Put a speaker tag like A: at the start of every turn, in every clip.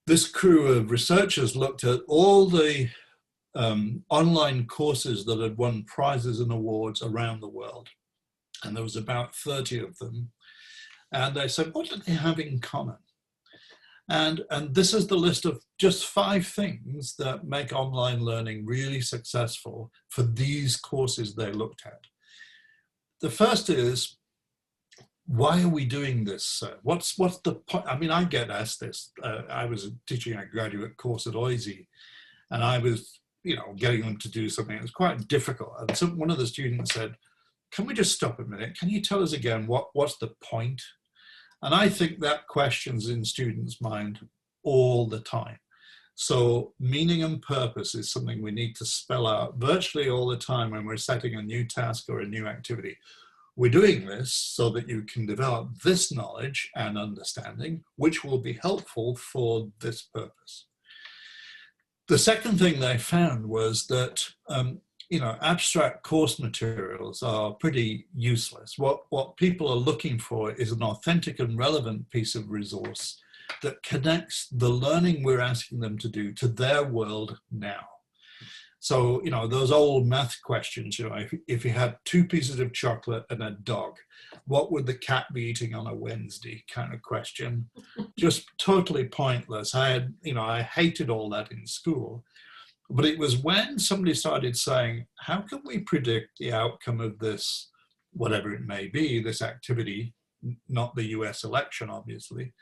A: this crew of researchers looked at all the online courses that had won prizes and awards around the world. And there was about 30 of them. And they said, what do they have in common? And this is the list of just 5 things that make online learning really successful for these courses they looked at. The first is, why are we doing this? What's the point? I mean, I get asked this. I was teaching a graduate course at OISE, and I was, getting them to do something. It was quite difficult. And so one of the students said, can we just stop a minute? Can you tell us again, what's the point? And I think that question's in students' mind all the time. So meaning and purpose is something we need to spell out virtually all the time when we're setting a new task or a new activity. We're doing this so that you can develop this knowledge and understanding, which will be helpful for this purpose. The second thing they found was that abstract course materials are pretty useless. What people are looking for is an authentic and relevant piece of resource that connects the learning we're asking them to do to their world now. So, those old math questions, if you had 2 pieces of chocolate and a dog, what would the cat be eating on a Wednesday kind of question? Just totally pointless. I hated all that in school. But it was when somebody started saying, how can we predict the outcome of this, whatever it may be, this activity, not the US election, obviously.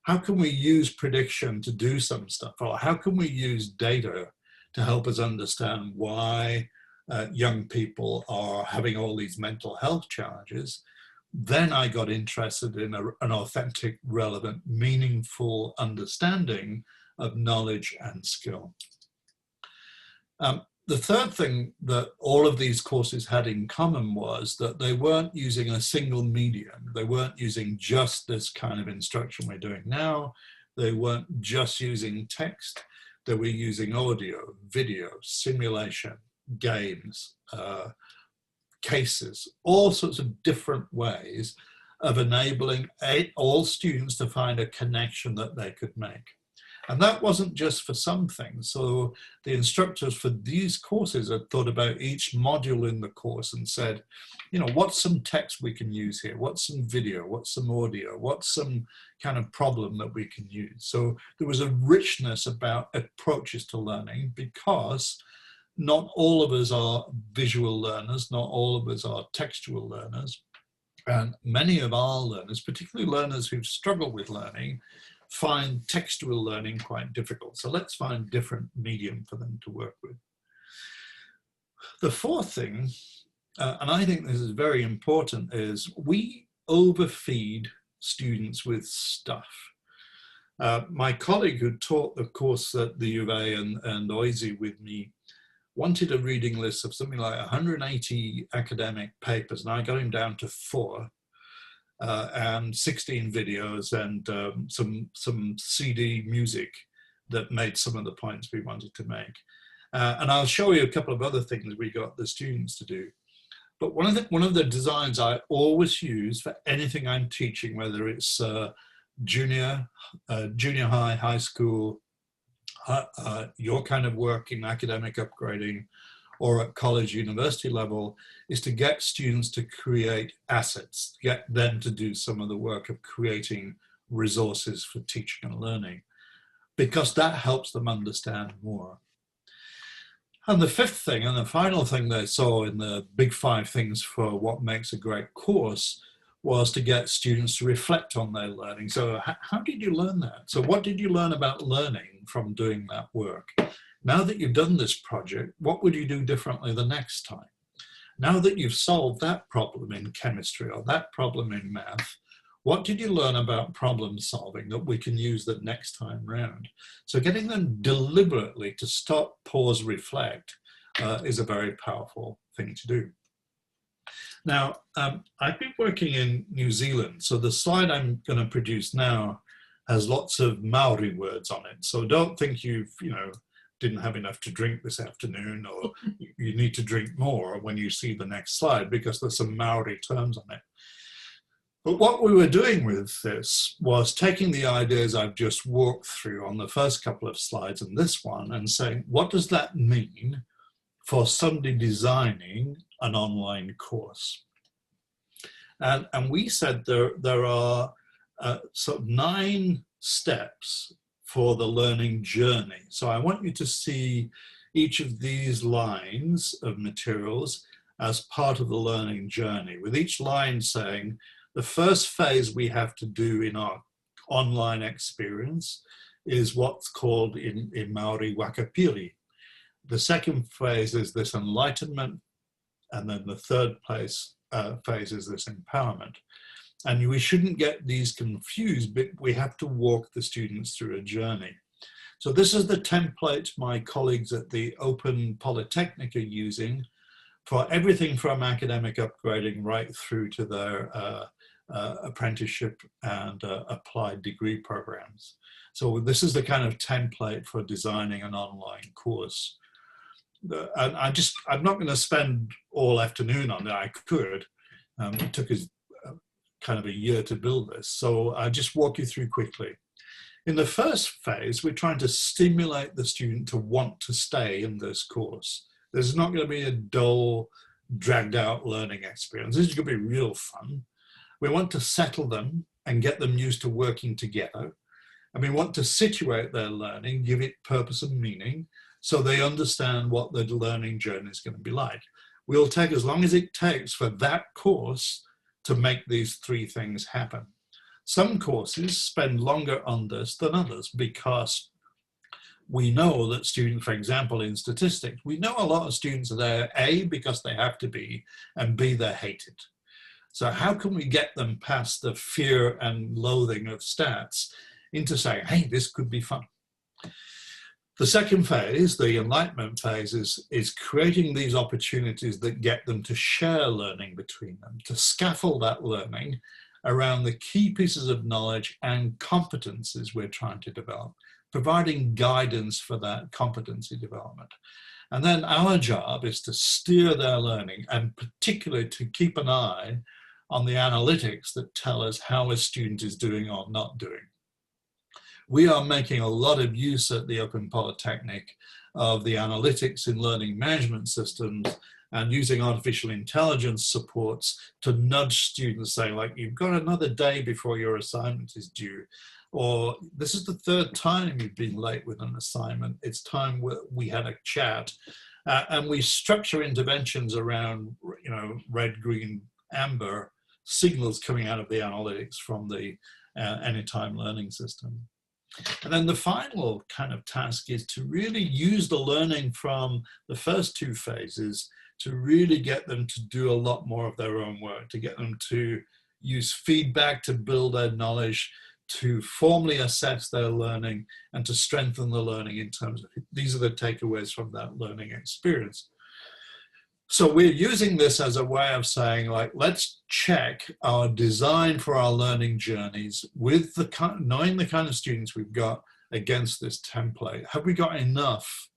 A: How can we use prediction to do some stuff? Or how can we use data to help us understand why young people are having all these mental health challenges? Then I got interested in an authentic, relevant, meaningful understanding of knowledge and skill. The third thing that all of these courses had in common was that they weren't using a single medium. They weren't using just this kind of instruction we're doing now. They weren't just using text. They were using audio, video, simulation, games, cases, all sorts of different ways of enabling all students to find a connection that they could make. And that wasn't just for some things. So the instructors for these courses had thought about each module in the course and said, what's some text we can use here? What's some video? What's some audio? What's some kind of problem that we can use? So there was a richness about approaches to learning, because not all of us are visual learners, not all of us are textual learners. And many of our learners, particularly learners who've struggled with learning, find textual learning quite difficult. So let's find different medium for them to work with. The fourth thing, and I think this is very important, is we overfeed students with stuff. My colleague who taught the course at the U of A and OISE with me wanted a reading list of something like 180 academic papers, and I got him down to 4. And 16 videos and some CD music that made some of the points we wanted to make. And I'll show you a couple of other things we got the students to do. But one of the designs I always use for anything I'm teaching, whether it's junior high, high school, your kind of work in academic upgrading, or at college, university level, is to get students to create assets, get them to do some of the work of creating resources for teaching and learning, because that helps them understand more. And the fifth thing, and the final thing they saw in the big 5 things for what makes a great course, was to get students to reflect on their learning. So how did you learn that? So what did you learn about learning from doing that work? Now that you've done this project, what would you do differently the next time? Now that you've solved that problem in chemistry or that problem in math, what did you learn about problem solving that we can use the next time round? So getting them deliberately to stop, pause, reflect is a very powerful thing to do. Now, I've been working in New Zealand, so the slide I'm going to produce now has lots of Maori words on it. So don't think you've, didn't have enough to drink this afternoon, or you need to drink more when you see the next slide, because there's some Maori terms on it. But what we were doing with this was taking the ideas I've just walked through on the first couple of slides and this one and saying, what does that mean for somebody designing an online course? And we said there are sort of 9 steps for the learning journey. So I want you to see each of these lines of materials as part of the learning journey, with each line saying the first phase we have to do in our online experience is what's called in Maori wakapiri. The second phase is this enlightenment, and then the third phase is this empowerment. And we shouldn't get these confused, but we have to walk the students through a journey. So this is the template my colleagues at the Open Polytechnic are using for everything from academic upgrading right through to their apprenticeship and applied degree programs. So this is the kind of template for designing an online course. And I'm not going to spend all afternoon on it. I could. It took us kind of a year to build this. So I'll just walk you through quickly. In the first phase, we're trying to stimulate the student to want to stay in this course. There's not going to be a dull, dragged out learning experience. This is going to be real fun. We want to settle them and get them used to working together. And we want to situate their learning, give it purpose and meaning, so they understand what the learning journey is going to be like. We'll take as long as it takes for that course to make these 3 things happen. Some courses spend longer on this than others because we know that students, for example, in statistics, we know a lot of students are there, A, because they have to be, and B, they're hated. So how can we get them past the fear and loathing of stats into saying, hey, this could be fun? The second phase, the enlightenment phase, is creating these opportunities that get them to share learning between them, to scaffold that learning around the key pieces of knowledge and competencies we're trying to develop, providing guidance for that competency development. And then our job is to steer their learning, and particularly to keep an eye on the analytics that tell us how a student is doing or not doing. We are making a lot of use at the Open Polytechnic of the analytics in learning management systems and using artificial intelligence supports to nudge students, saying, like, you've got another day before your assignment is due, or this is the 3rd time you've been late with an assignment. It's time we had a chat. And we structure interventions around, red, green, amber signals coming out of the analytics from the Anytime Learning System. And then the final kind of task is to really use the learning from the first 2 phases to really get them to do a lot more of their own work, to get them to use feedback to build their knowledge, to formally assess their learning, and to strengthen the learning in terms of, these are the takeaways from that learning experience. So we're using this as a way of saying, like, let's check our design for our learning journeys with knowing the kind of students we've got against this template. Have we got enough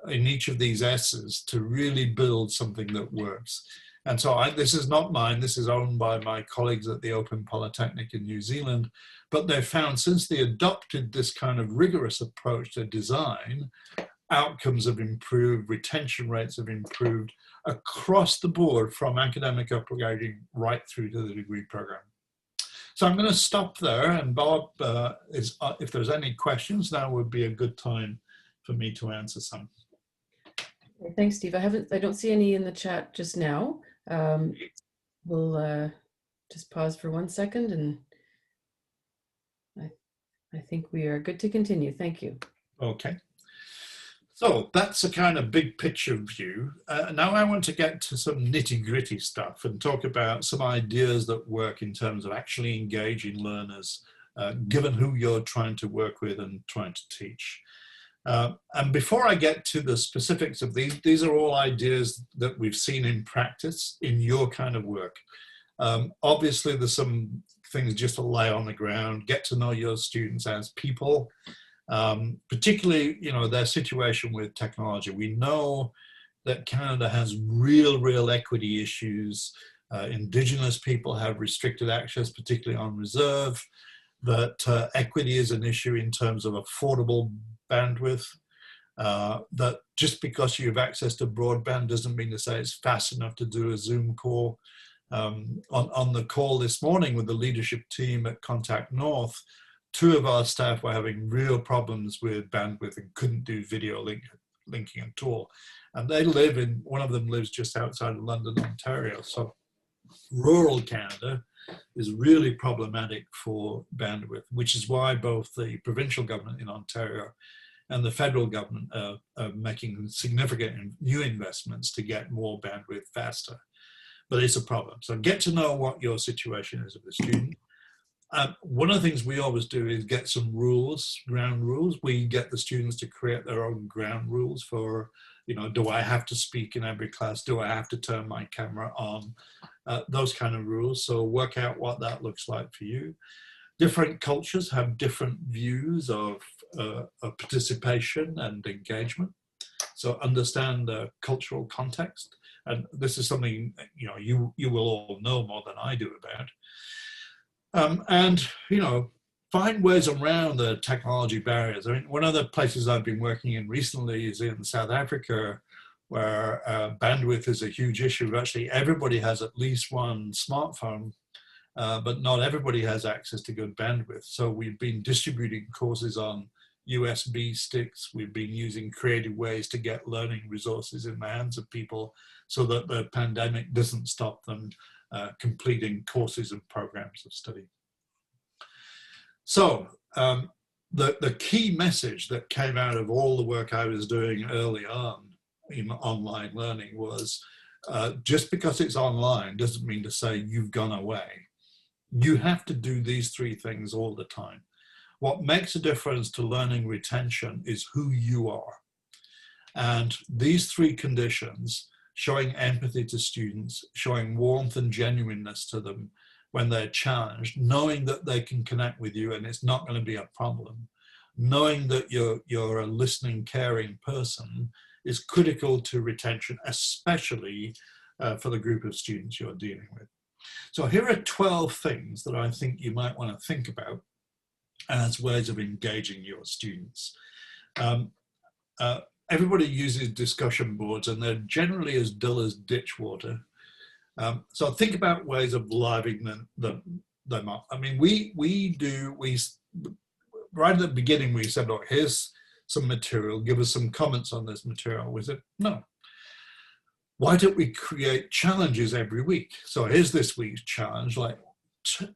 A: in each of these S's to really build something that works? And so this is not mine, this is owned by my colleagues at the Open Polytechnic in New Zealand, but they've found since they adopted this kind of rigorous approach to design, outcomes have improved, retention rates have improved across the board from academic upgrading right through to the degree program. So I'm going to stop there, and Bob, if there's any questions, now would be a good time for me to answer some.
B: Thanks, Steve. I don't see any in the chat just now. We'll just pause for 1 second, and I think we are good to continue. Thank you.
A: Okay. So that's a kind of big picture view. Now I want to get to some nitty-gritty stuff and talk about some ideas that work in terms of actually engaging learners, given who you're trying to work with and trying to teach. And before I get to the specifics of these are all ideas that we've seen in practice in your kind of work. Obviously, there's some things just to lay on the ground, get to know your students as people, particularly, their situation with technology. We know that Canada has real equity issues. Indigenous people have restricted access, particularly on reserve, that equity is an issue in terms of affordable bandwidth, that just because you have access to broadband doesn't mean to say it's fast enough to do a Zoom call. On the call this morning with the leadership team at Contact North, 2 of our staff were having real problems with bandwidth and couldn't do video linking at all. And they live in, one of them lives just outside of London, Ontario. So rural Canada is really problematic for bandwidth, which is why both the provincial government in Ontario and the federal government are making significant new investments to get more bandwidth faster. But it's a problem. So get to know what your situation is as a student. One of the things we always do is get some rules, ground rules. We get the students to create their own ground rules for, you know, do I have to speak in every class? Do I have to turn my camera on? Those kind of rules. So work out what that looks like for you. Different cultures have different views of participation and engagement. So understand the cultural context. And this is something, you know, you will all know more than I do about. And, you know, find ways around the technology barriers. I mean, one of the places I've been working in recently is in South Africa, where bandwidth is a huge issue. Actually, everybody has at least one smartphone, but not everybody has access to good bandwidth. So we've been distributing courses on USB sticks. We've been using creative ways to get learning resources in the hands of people so that the pandemic doesn't stop them completing courses and programs of study. So the key message that came out of all the work I was doing early on in online learning was just because it's online doesn't mean to say you've gone away. You have to do these 3 things all the time. What makes a difference to learning retention is who you are. And these 3 conditions, showing empathy to students, showing warmth and genuineness to them when they're challenged, knowing that they can connect with you and it's not going to be a problem, knowing that you're a listening, caring person is critical to retention, especially for the group of students you're dealing with. So here are 12 things that I think you might want to think about as ways of engaging your students. Everybody uses discussion boards and they're generally as dull as ditch water. So think about ways of livening them up. I mean, right at the beginning we said, look, here's some material, give us some comments on this material. We said, no. Why don't we create challenges every week? So here's this week's challenge, like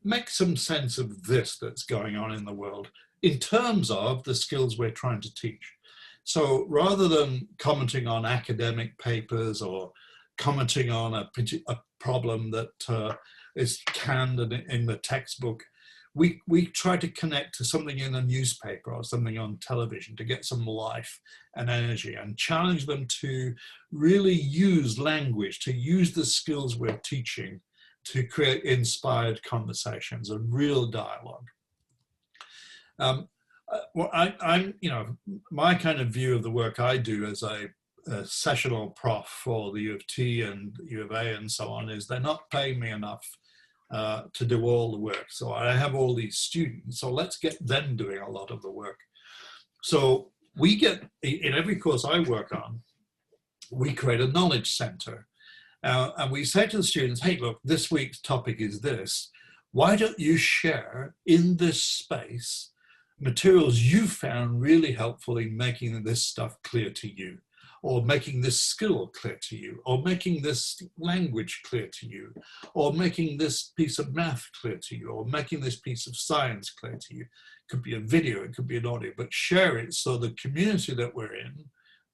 A: make some sense of this that's going on in the world in terms of the skills we're trying to teach. So rather than commenting on academic papers or commenting on a problem that is canned in the textbook, we try to connect to something in a newspaper or something on television to get some life and energy and challenge them to really use language, to use the skills we're teaching to create inspired conversations, a real dialogue. Well, I'm, you know, my kind of view of the work I do as a sessional prof for the U of T and U of A and so on is they're not paying me enough to do all the work. So I have all these students, so let's get them doing a lot of the work. So we get, in every course I work on, we create a knowledge center. And we say to the students, hey, look, this week's topic is this. Why don't you share in this space materials you found really helpful in making this stuff clear to you, or making this skill clear to you, or making this language clear to you, or making this piece of math clear to you, or making this piece of science clear to you. It could be a video, it could be an audio, but share it so the community that we're in,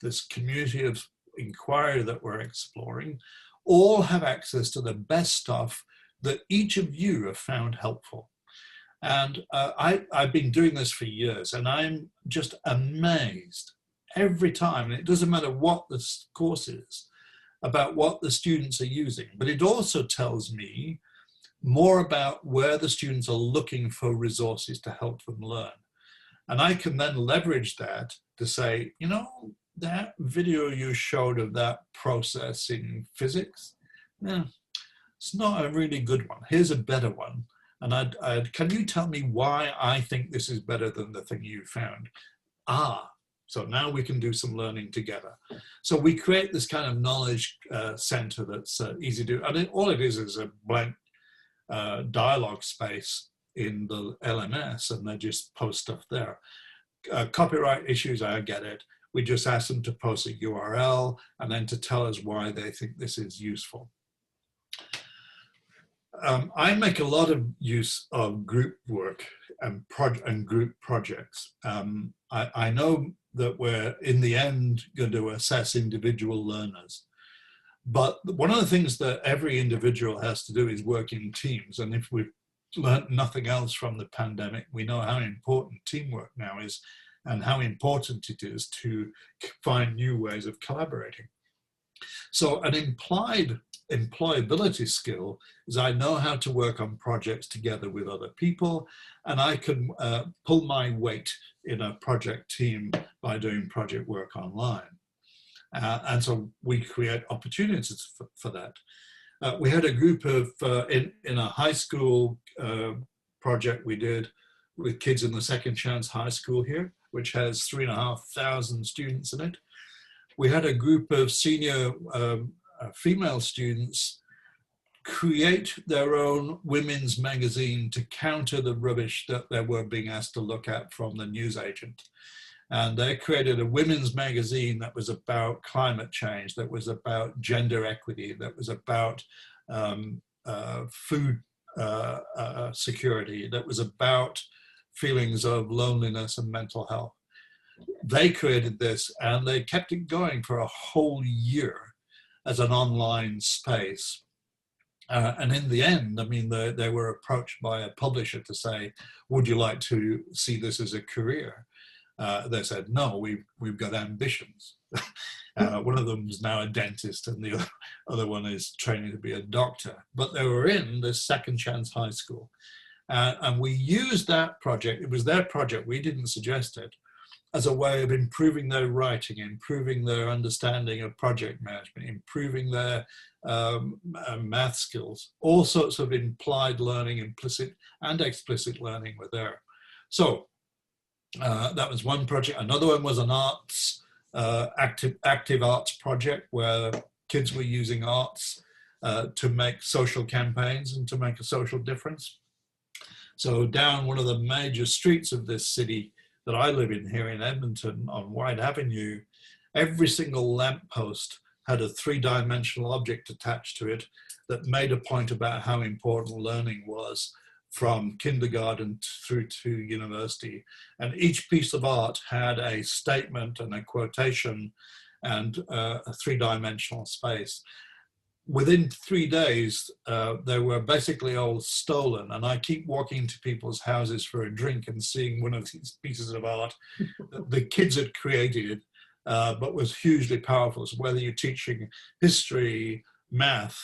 A: this community of inquiry that we're exploring, all have access to the best stuff that each of you have found helpful. And I've been doing this for years, and I'm just amazed every time, and it doesn't matter what the course is, about what the students are using. But it also tells me more about where the students are looking for resources to help them learn. And I can then leverage that to say, you know, that video you showed of that process in physics, yeah, It's not a really good one. Here's a better one. And can you tell me why I think this is better than the thing you found? So now we can do some learning together. So we create this kind of knowledge center that's easy to do. And all it is a blank dialogue space in the LMS, and they just post stuff there. Copyright issues, I get it. We just ask them to post a URL and then to tell us why they think this is useful. I make a lot of use of group work and group projects. I know that we're in the end going to assess individual learners, but one of the things that every individual has to do is work in teams. And if we've learned nothing else from the pandemic, we know how important teamwork now is and how important it is to find new ways of collaborating. So an implied employability skill is I know how to work on projects together with other people, and I can pull my weight in a project team by doing project work online. And so we create opportunities for that. We had a group of, in a high school project we did with kids in the Second Chance High School here, which has 3,500 students in it. We had a group of senior female students create their own women's magazine to counter the rubbish that they were being asked to look at from the newsagent. And they created a women's magazine that was about climate change, that was about gender equity, that was about food security, that was about feelings of loneliness and mental health. They created this and they kept it going for a whole year as an online space. And in the end, I mean, they were approached by a publisher to say, would you like to see this as a career? They said, no, we've got ambitions. One of them is now a dentist and the other one is training to be a doctor. But they were in this Second Chance High School. And we used that project, it was their project, we didn't suggest it, as a way of improving their writing, improving their understanding of project management, improving their math skills. All sorts of implied learning, implicit and explicit learning were there. So that was one project. Another one was an arts, active arts project where kids were using arts to make social campaigns and to make a social difference. So down one of the major streets of this city that I live in here in Edmonton on White Avenue, every single lamppost had a three-dimensional object attached to it that made a point about how important learning was from kindergarten through to university. And each piece of art had a statement and a quotation and a three-dimensional space. Within 3 days, they were basically all stolen. And I keep walking to people's houses for a drink and seeing one of these pieces of art that the kids had created, but was hugely powerful. So whether you're teaching history, math,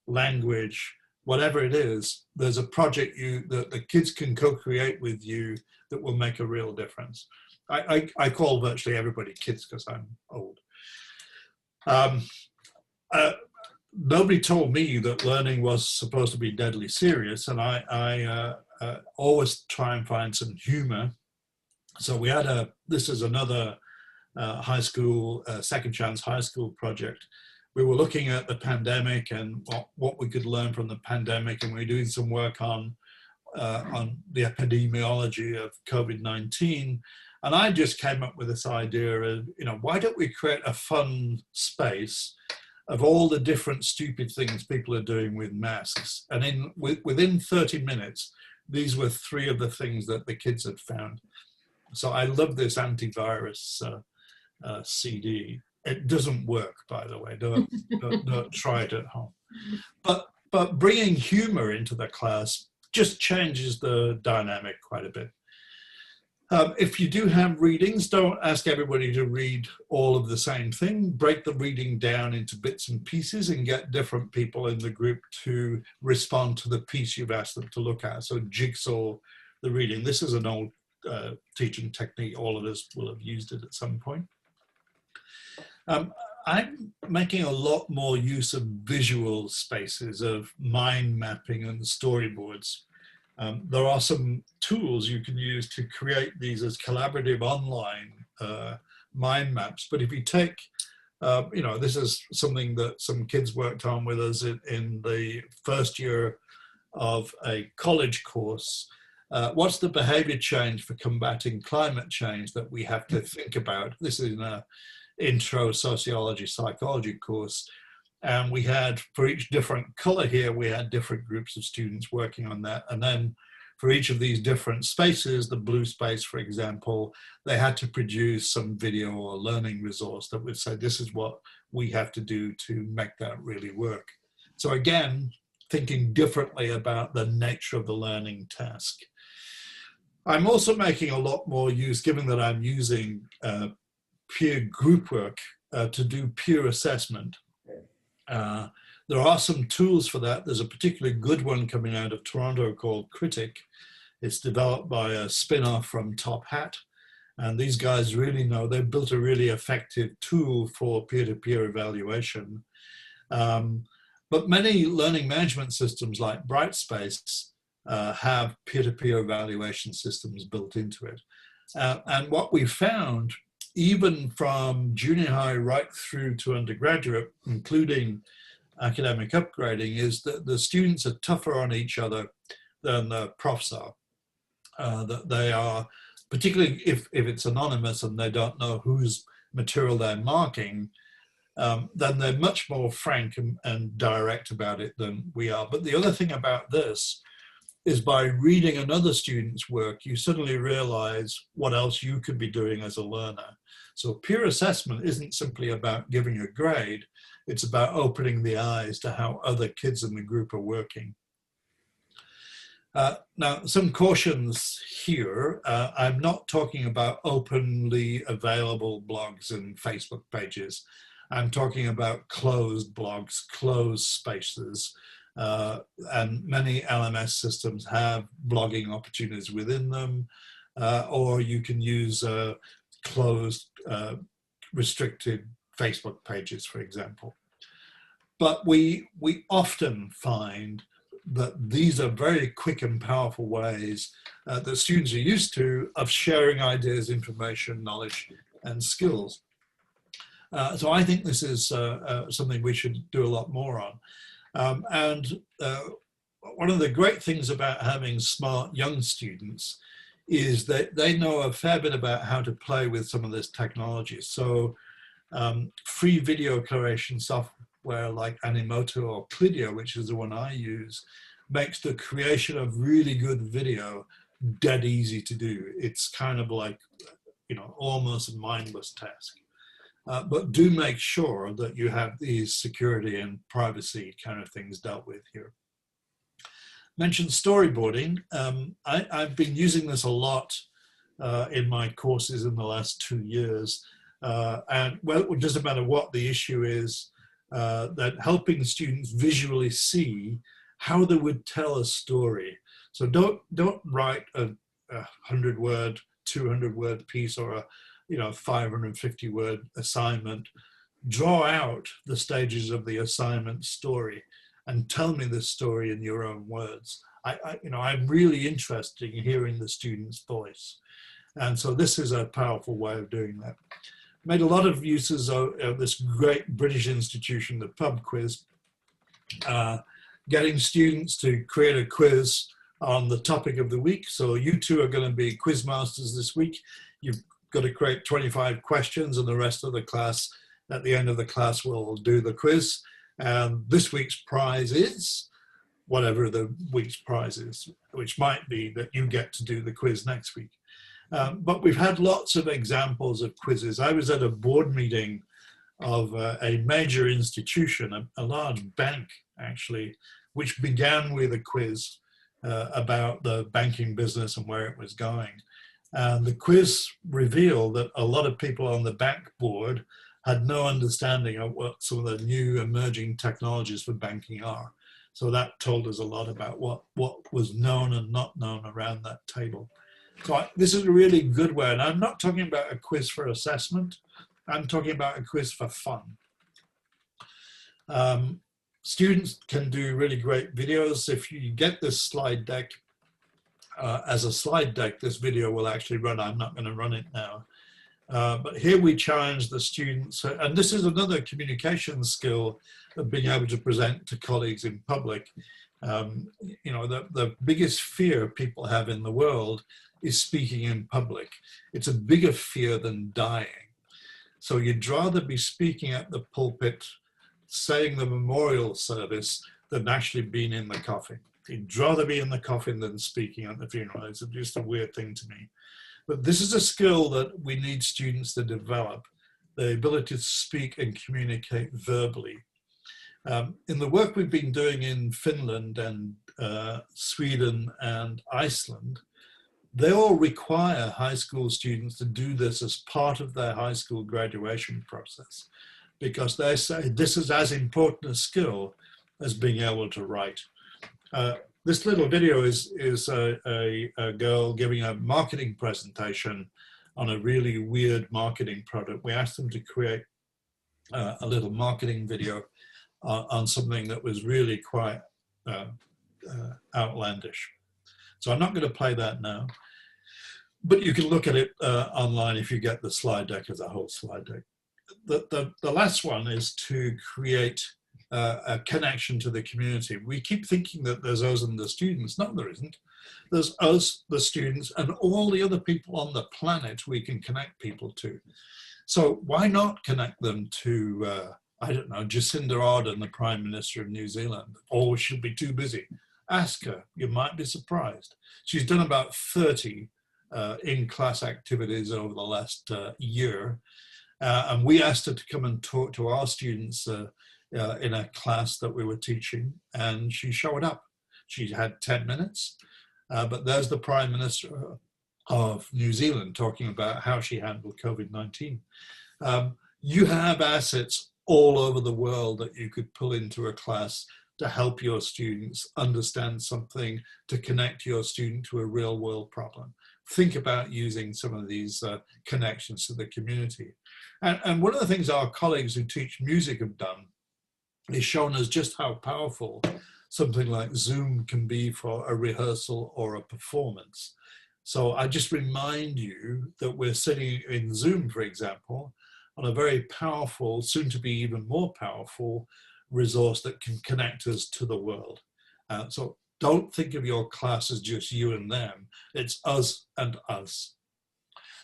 A: language, whatever it is, there's a project that the kids can co-create with you that will make a real difference. I call virtually everybody kids because I'm old. Nobody told me that learning was supposed to be deadly serious, and I always try and find some humor. So we had this is another high school, Second Chance High School project. We were looking at the pandemic and what we could learn from the pandemic, and we were doing some work on the epidemiology of COVID-19. And I just came up with this idea of, why don't we create a fun space of all the different stupid things people are doing with masks. And within 30 minutes, these were 3 of the things that the kids had found. So I love this antivirus CD. It doesn't work, by the way. Don't try it at home. But bringing humor into the class just changes the dynamic quite a bit. If you do have readings, don't ask everybody to read all of the same thing. Break the reading down into bits and pieces and get different people in the group to respond to the piece you've asked them to look at. So jigsaw the reading. This is an old I'm making a lot more use of visual spaces, of mind mapping and storyboards. There are some tools you can use to create these as collaborative online mind maps. But if you take, this is something that some kids worked on with us in the first year of a college course. What's the behavior change for combating climate change that we have to think about? This is in an intro sociology, psychology course. And we had, for each different color here, we had different groups of students working on that. And then for each of these different spaces, the blue space, for example, they had to produce some video or learning resource that would say, this is what we have to do to make that really work. So again, thinking differently about the nature of the learning task. I'm also making a lot more use, given that I'm using peer group work to do peer assessment. There are some tools for that. There's a particularly good one coming out of Toronto called Critic. It's developed by a spin-off from Top Hat. And these guys really know, they've built a really effective tool for peer-to-peer evaluation. But many learning management systems like Brightspace have peer-to-peer evaluation systems built into it. And what we found, even from junior high right through to undergraduate, including academic upgrading, is that the students are tougher on each other than the profs are. That they are, particularly if it's anonymous and they don't know whose material they're marking, then they're much more frank and direct about it than we are. But the other thing about this is by reading another student's work, you suddenly realize what else you could be doing as a learner. So peer assessment isn't simply about giving a grade, it's about opening the eyes to how other kids in the group are working. Now, some cautions here. I'm not talking about openly available blogs and Facebook pages. I'm talking about closed blogs, closed spaces. And many LMS systems have blogging opportunities within them, or you can use closed, restricted Facebook pages, for example. But we often find that these are very quick and powerful ways that students are used to of sharing ideas, information, knowledge, and skills. So I think this is something we should do a lot more on. And one of the great things about having smart young students is that they know a fair bit about how to play with some of this technology. So free video creation software like Animoto or Clidio, which is the one I use, makes the creation of really good video dead easy to do. It's kind of like, almost a mindless task. But do make sure that you have these security and privacy kind of things dealt with here. Mentioned storyboarding. I've been using this a lot in my courses in the last 2 years. And well, it doesn't matter what the issue is, that helping students visually see how they would tell a story. So don't write a 100-word, 200-word piece or a 550-word assignment. Draw out the stages of the assignment story and tell me the story in your own words. I'm really interested in hearing the student's voice. And so this is a powerful way of doing that. Made a lot of uses of this great British institution, the pub quiz, getting students to create a quiz on the topic of the week. So you two are going to be quiz masters this week. You've got to create 25 questions, and the rest of the class, at the end of the class, will do the quiz. And this week's prize is whatever the week's prize is, which might be that you get to do the quiz next week. But we've had lots of examples of quizzes. I was at a board meeting of a major institution, a large bank actually, which began with a quiz about the banking business and where it was going. And the quiz revealed that a lot of people on the bank board had no understanding of what some of the new emerging technologies for banking are. So that told us a lot about what was known and not known around that table. So this is a really good way. And I'm not talking about a quiz for assessment. I'm talking about a quiz for fun. Students can do really great videos. If you get this slide deck as a slide deck, this video will actually run. I'm not going to run it now. But here we challenge the students, and this is another communication skill of being able to present to colleagues in public. You know, the biggest fear people have in the world is speaking in public. It's a bigger fear than dying. So you'd rather be speaking at the pulpit, saying the memorial service, than actually being in the coffin. You'd rather be in the coffin than speaking at the funeral. It's just a weird thing to me. But this is a skill that we need students to develop, the ability to speak and communicate verbally. In the work we've been doing in Finland and Sweden and Iceland, they all require high school students to do this as part of their high school graduation process, because they say this is as important a skill as being able to write. This little video is a girl giving a marketing presentation on a really weird marketing product. We asked them to create a little marketing video on something that was really quite outlandish. So I'm not going to play that now, but you can look at it online if you get the slide deck as a whole slide deck. The last one is to create a connection to the community. We keep thinking that there's us and the students. No, there isn't. There's us, the students, and all the other people on the planet we can connect people to. So why not connect them to, I don't know, Jacinda Ardern, the Prime Minister of New Zealand? Or she'll be too busy. Ask her, you might be surprised. She's done about 30 in-class activities over the last year. And we asked her to come and talk to our students in a class that we were teaching, and she showed up. She had 10 minutes, but there's the Prime Minister of New Zealand talking about how she handled COVID-19. You have assets all over the world that you could pull into a class to help your students understand something, to connect your student to a real world problem. Think about using some of these connections to the community. And one of the things our colleagues who teach music have done is shown us just how powerful something like Zoom can be for a rehearsal or a performance. So I just remind you that we're sitting in Zoom, for example, on a very powerful, soon to be even more powerful resource that can connect us to the world. So don't think of your class as just you and them. It's us and us.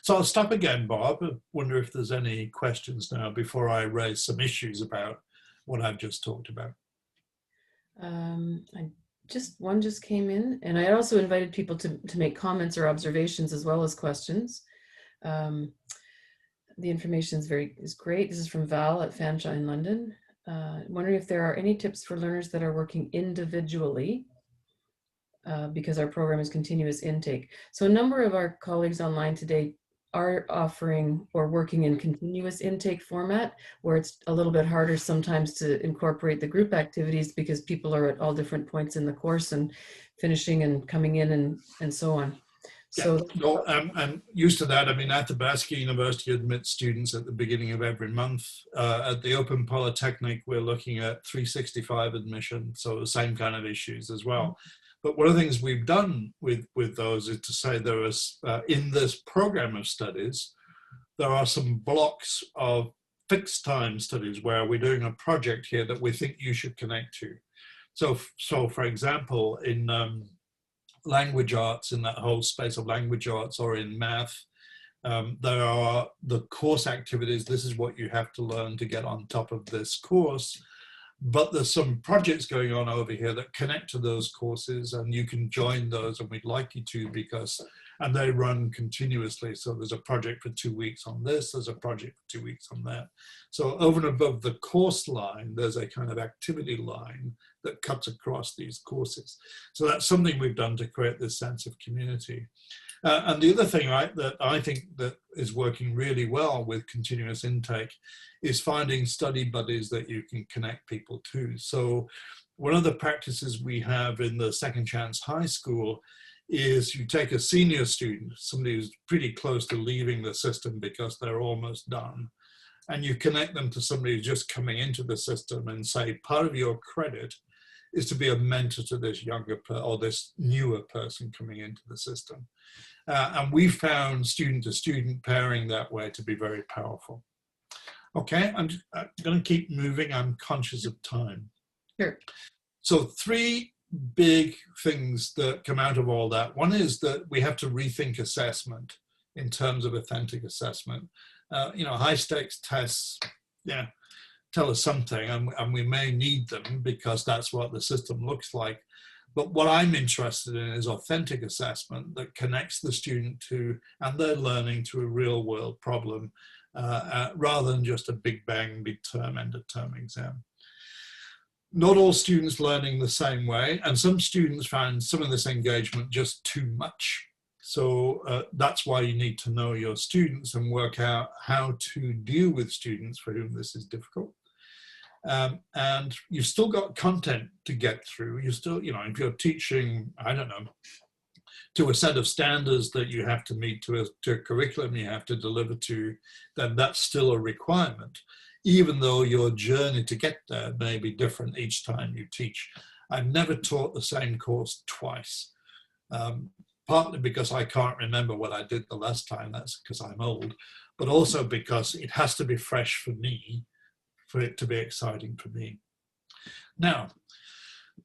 A: So I'll stop again, Bob. I wonder if there's any questions now before I raise some issues about what I've just talked about.
B: One just came in, and I also invited people to make comments or observations as well as questions. The information is great. This is from Val at Fanshawe in London. Wondering if there are any tips for learners that are working individually, because our program is continuous intake. So a number of our colleagues online today are offering or working in continuous intake format, where it's a little bit harder sometimes to incorporate the group activities because people are at all different points in the course and finishing and coming in and so on. So
A: yeah, no, I'm used to that. I mean, Athabasca University admits students at the beginning of every month. At the Open Polytechnic, we're looking at 365 admission, so the same kind of issues as well. But one of the things we've done with those is to say there is, in this program of studies, there are some blocks of fixed time studies where we're doing a project here that we think you should connect to. So for example, in language arts, in that whole space of language arts, or in math, there are the course activities. This is what you have to learn to get on top of this course. But there's some projects going on over here that connect to those courses, and you can join those, and we'd like you to, and they run continuously. So there's a project for 2 weeks on this, there's a project for 2 weeks on that. So over and above the course line, there's a kind of activity line that cuts across these courses. So that's something we've done to create this sense of community. And the other thing that I think that is working really well with continuous intake is finding study buddies that you can connect people to. So one of the practices we have in the Second Chance High School is you take a senior student, somebody who's pretty close to leaving the system because they're almost done, and you connect them to somebody who's just coming into the system and say, part of your credit is to be a mentor to this younger or this newer person coming into the system. And we found student-to-student pairing that way to be very powerful. Okay, I'm going to keep moving. I'm conscious of time.
B: Sure.
A: So 3 big things that come out of all that. One is that we have to rethink assessment in terms of authentic assessment. High stakes tests, yeah, tell us something, and we may need them because that's what the system looks like. But what I'm interested in is authentic assessment that connects the student to and their learning to a real world problem, rather than just a big bang, big term, end of term exam. Not all students learning the same way, and some students find some of this engagement just too much. So that's why you need to know your students and work out how to deal with students for whom this is difficult. And you've still got content to get through. You still, if you're teaching, I don't know, to a set of standards that you have to meet, to a curriculum you have to deliver to, then that's still a requirement, even though your journey to get there may be different each time you teach. I've never taught the same course twice, partly because I can't remember what I did the last time, that's because I'm old, but also because it has to be fresh for me, for it to be exciting for me. Now,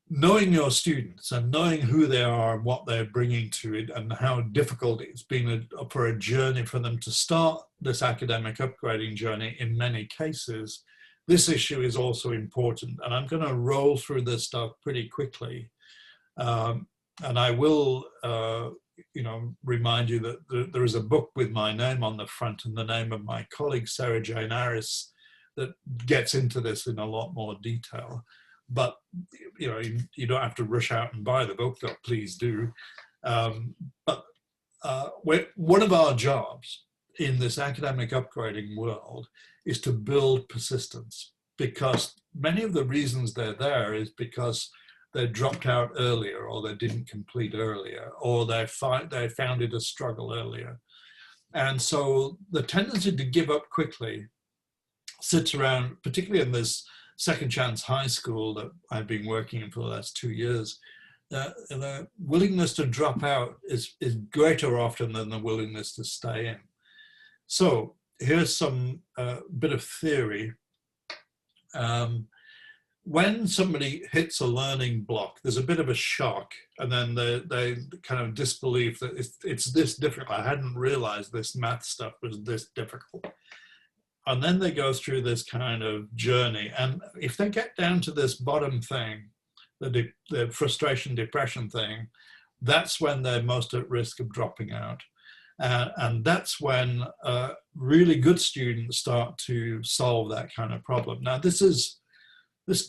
A: knowing your students and knowing who they are and what they're bringing to it and how difficult it's been for a journey for them to start this academic upgrading journey in many cases, this issue is also important. And I'm going to roll through this stuff pretty quickly. And I will, remind you that there is a book with my name on the front and the name of my colleague, Sarah Jane Harris, that gets into this in a lot more detail. But, you don't have to rush out and buy the book, though please do. But one of our jobs in this academic upgrading world is to build persistence, because many of the reasons they're there is because they dropped out earlier, or they didn't complete earlier, or they found it a struggle earlier. And so the tendency to give up quickly sits around, particularly in this second chance high school that I've been working in for the last 2 years. The willingness to drop out is greater often than the willingness to stay in. So here's some bit of theory. When somebody hits a learning block, there's a bit of a shock, and then they kind of disbelief that it's this difficult. I hadn't realized this math stuff was this difficult. And then they go through this kind of journey. And if they get down to this bottom thing, the frustration, depression thing, that's when they're most at risk of dropping out. And that's when really good students start to solve that kind of problem. Now, this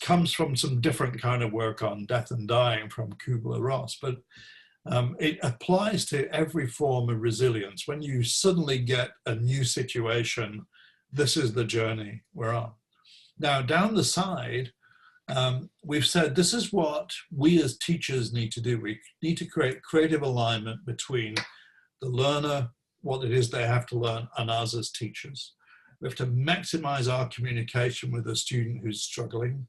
A: comes from some different kind of work on death and dying from Kubler-Ross, but it applies to every form of resilience. When you suddenly get a new situation, this is the journey we're on. Now, down the side, we've said this is what we as teachers need to do. We need to create creative alignment between the learner, what it is they have to learn, and us as teachers. We have to maximize our communication with a student who's struggling.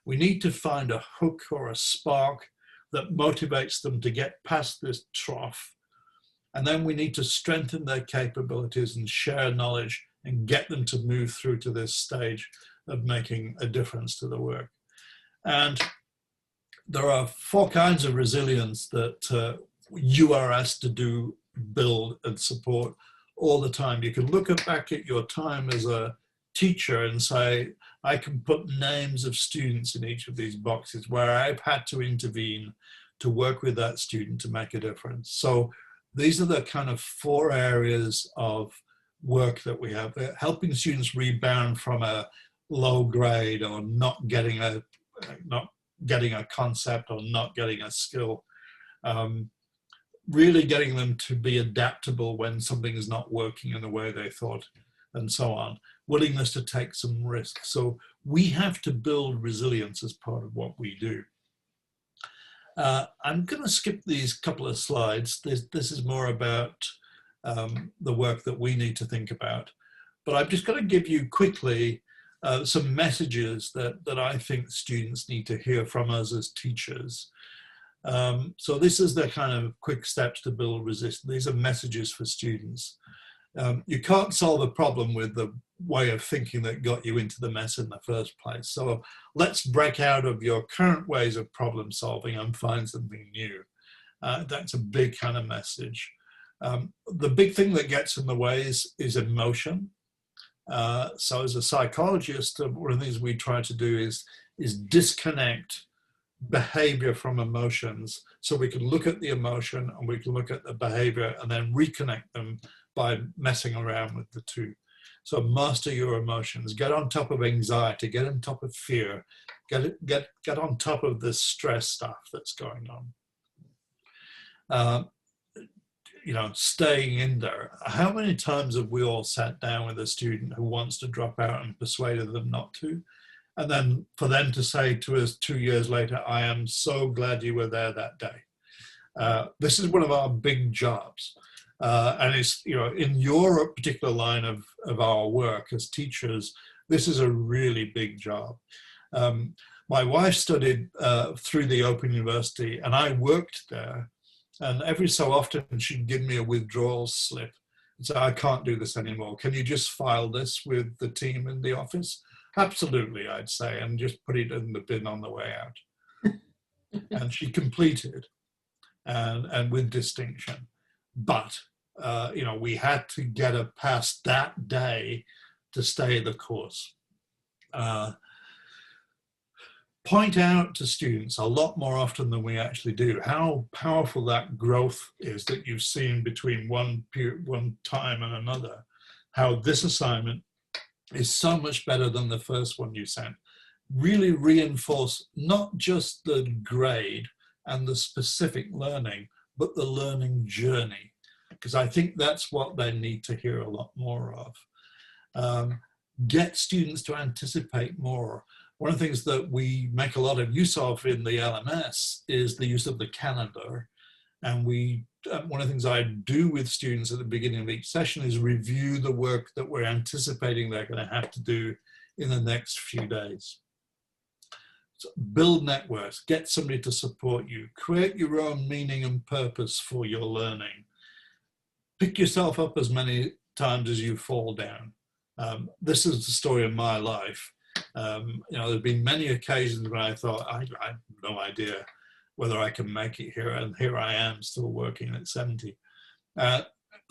A: We need to find a hook or a spark that motivates them to get past this trough. And then we need to strengthen their capabilities and share knowledge and get them to move through to this stage of making a difference to the work. And there are 4 kinds of resilience that you are asked to do, build, and support all the time. You can look back at your time as a teacher and say, I can put names of students in each of these boxes where I've had to intervene to work with that student to make a difference. So these are the kind of 4 areas of work that we have, helping students rebound from a low grade or not getting a concept or not getting a skill, really getting them to be adaptable when something is not working in the way they thought, and so on. Willingness to take some risk. So we have to build resilience as part of what we do. I'm going to skip these couple of slides. This is more about the work that we need to think about. but I'm just going to give you quickly some messages that I think students need to hear from us as teachers. So this is the kind of quick steps to build resistance. These are messages for students. You can't solve a problem with the way of thinking that got you into the mess in the first place. So let's break out of your current ways of problem solving and find something new. That's a big kind of message. The big thing that gets in the way is emotion. So as a psychologist, one of the things we try to do is disconnect behavior from emotions, so we can look at the emotion and we can look at the behavior and then reconnect them by messing around with the two. So master your emotions, get on top of anxiety, get on top of fear, get on top of this stress stuff that's going on. You know, staying in there. How many times have we all sat down with a student who wants to drop out and persuaded them not to? And then for them to say to us 2 years later, I am so glad you were there that day. This is one of our big jobs. And it's, you know, in your particular line of our work as teachers, this is a really big job. My wife studied through the Open University and I worked there. And every so often she'd give me a withdrawal slip and say, I can't do this anymore. Can you just file this with the team in the office? Absolutely, I'd say, and just put it in the bin on the way out. And she completed, and with distinction. But, you know, we had to get her past that day to stay the course. Point out to students a lot more often than we actually do how powerful that growth is that you've seen between one time and another. How this assignment is so much better than the first one you sent. Really reinforce not just the grade and the specific learning, but the learning journey, because I think that's what they need to hear a lot more of. Get students to anticipate more. One of the things that we make a lot of use of in the LMS is the use of the calendar. And one of the things I do with students at the beginning of each session is review the work that we're anticipating they're going to have to do in the next few days. So build networks, get somebody to support you, create your own meaning and purpose for your learning. Pick yourself up as many times as you fall down. This is the story of my life. You know, there've been many occasions when I thought, I have no idea whether I can make it here, and here I am still working at 70.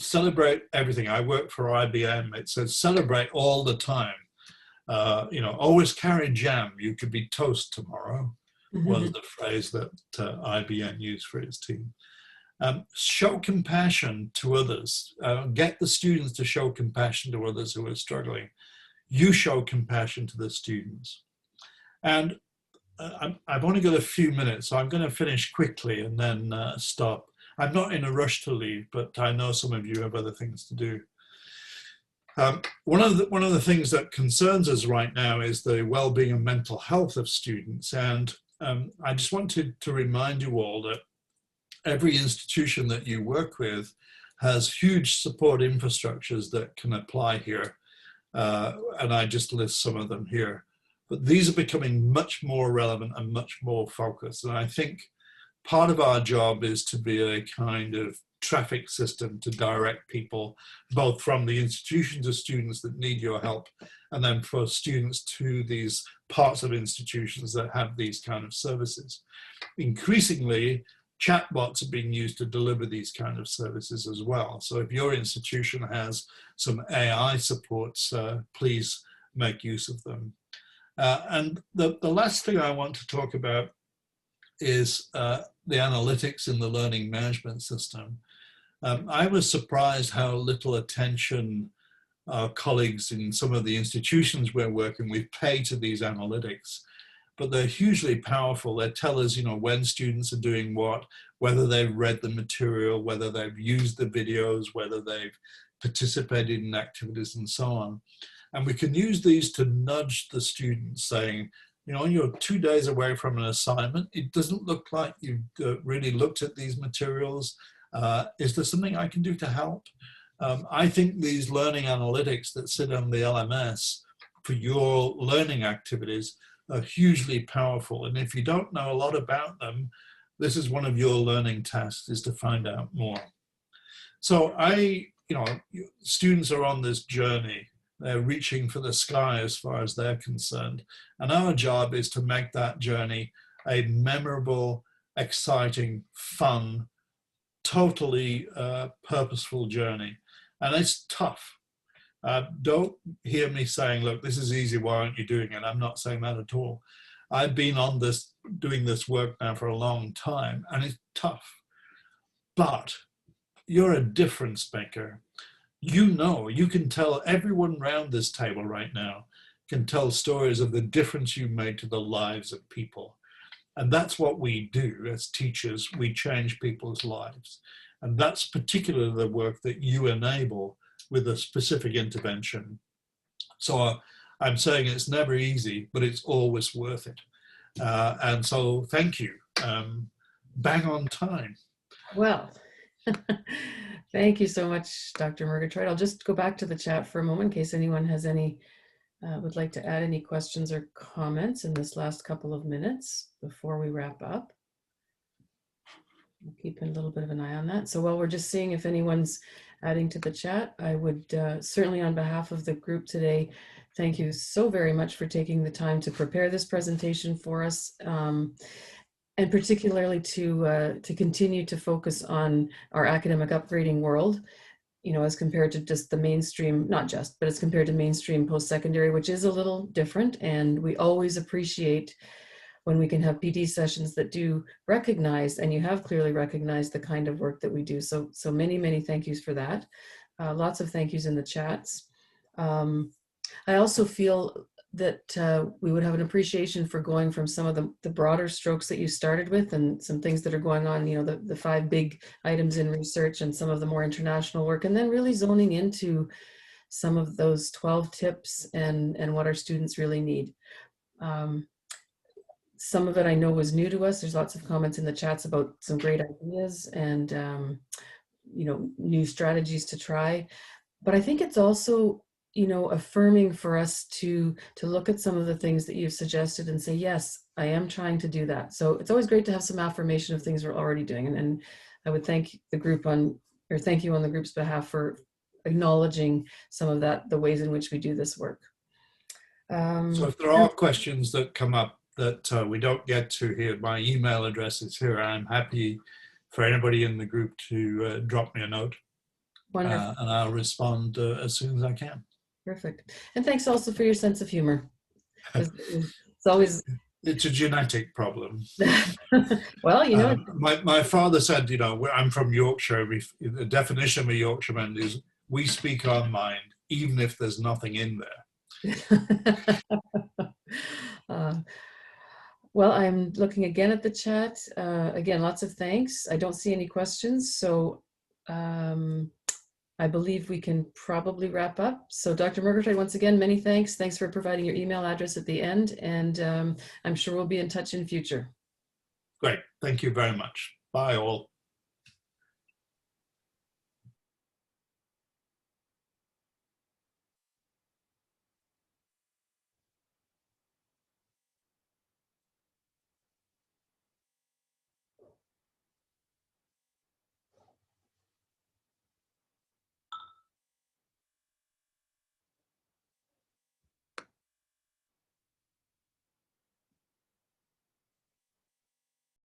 A: Celebrate everything. I work for IBM. It says celebrate all the time. You know, always carry jam. You could be toast tomorrow, was the phrase that IBM used for its team. Show compassion to others. Get the students to show compassion to others who are struggling. You show compassion to the students. And I've only got a few minutes, so I'm going to finish quickly and then stop. I'm not in a rush to leave, but I know some of you have other things to do. One of the things that concerns us right now is the well-being and mental health of students. And I just wanted to remind you all that every institution that you work with has huge support infrastructures that can apply here. And I just list some of them here. But these are becoming much more relevant and much more focused. And I think part of our job is to be a kind of traffic system to direct people, both from the institution to students that need your help, and then for students to these parts of institutions that have these kind of services. Increasingly, chatbots are being used to deliver these kind of services as well. So if your institution has some AI supports, please make use of them. And the last thing I want to talk about is the analytics in the learning management system. I was surprised how little attention our colleagues in some of the institutions we're working with pay to these analytics. But they're hugely powerful. They tell us, you know, when students are doing what, whether they've read the material, whether they've used the videos, whether they've participated in activities and so on. And we can use these to nudge the students saying, you know, you're 2 days away from an assignment. It doesn't look like you've really looked at these materials. Is there something I can do to help? I think these learning analytics that sit on the LMS for your learning activities are hugely powerful. And if you don't know a lot about them, this is one of your learning tasks, is to find out more. So students are on this journey. They're reaching for the sky as far as they're concerned. And our job is to make that journey a memorable, exciting, fun, totally purposeful journey. And it's tough. Don't hear me saying, look, this is easy, why aren't you doing it? I'm not saying that at all. I've been on this, doing this work now for a long time, and it's tough. But you're a difference maker. You can tell everyone around this table right now can tell stories of the difference you made to the lives of people. And that's what we do as teachers. We change people's lives. And that's particularly the work that you enable with a specific intervention. So I'm saying it's never easy, but it's always worth it. And so thank you. Bang on time.
B: Well, thank you so much, Dr. Murgatroyd. I'll just go back to the chat for a moment in case anyone has any, would like to add any questions or comments in this last couple of minutes before we wrap up. I'll keep a little bit of an eye on that. So while we're just seeing if anyone's adding to the chat, I would certainly, on behalf of the group today, thank you so very much for taking the time to prepare this presentation for us, and particularly to continue to focus on our academic upgrading world, as compared to just the mainstream, not just, but as compared to mainstream post-secondary, which is a little different. And we always appreciate when we can have PD sessions that do recognize, and you have clearly recognized, the kind of work that we do. So many, many thank yous for that. Lots of thank yous in the chats. I also feel that we would have an appreciation for going from some of the broader strokes that you started with, and some things that are going on, the 5 big items in research and some of the more international work, and then really zoning into some of those 12 tips and what our students really need. Some of it I know was new to us. There's lots of comments in the chats about some great ideas and new strategies to try. But I think it's also affirming for us to look at some of the things that you've suggested and say, yes, I am trying to do that. So it's always great to have some affirmation of things we're already doing. And I would thank the group thank you on the group's behalf for acknowledging some of that, the ways in which we do this work.
A: So if there are questions that come up that we don't get to here, my email address is here. I'm happy for anybody in the group to drop me a note.
B: Wonderful.
A: And I'll respond as soon as I can.
B: Perfect. And thanks also for your sense of humor. It's always...
A: It's a genetic problem.
B: Well,
A: my father said, I'm from Yorkshire. The definition of a Yorkshireman is we speak our mind, even if there's nothing in there.
B: Well, I'm looking again at the chat. Again, lots of thanks. I don't see any questions. So I believe we can probably wrap up. So Dr. Murgatroyd, once again, many thanks. Thanks for providing your email address at the end. And I'm sure we'll be in touch in future.
A: Great. Thank you very much. Bye all.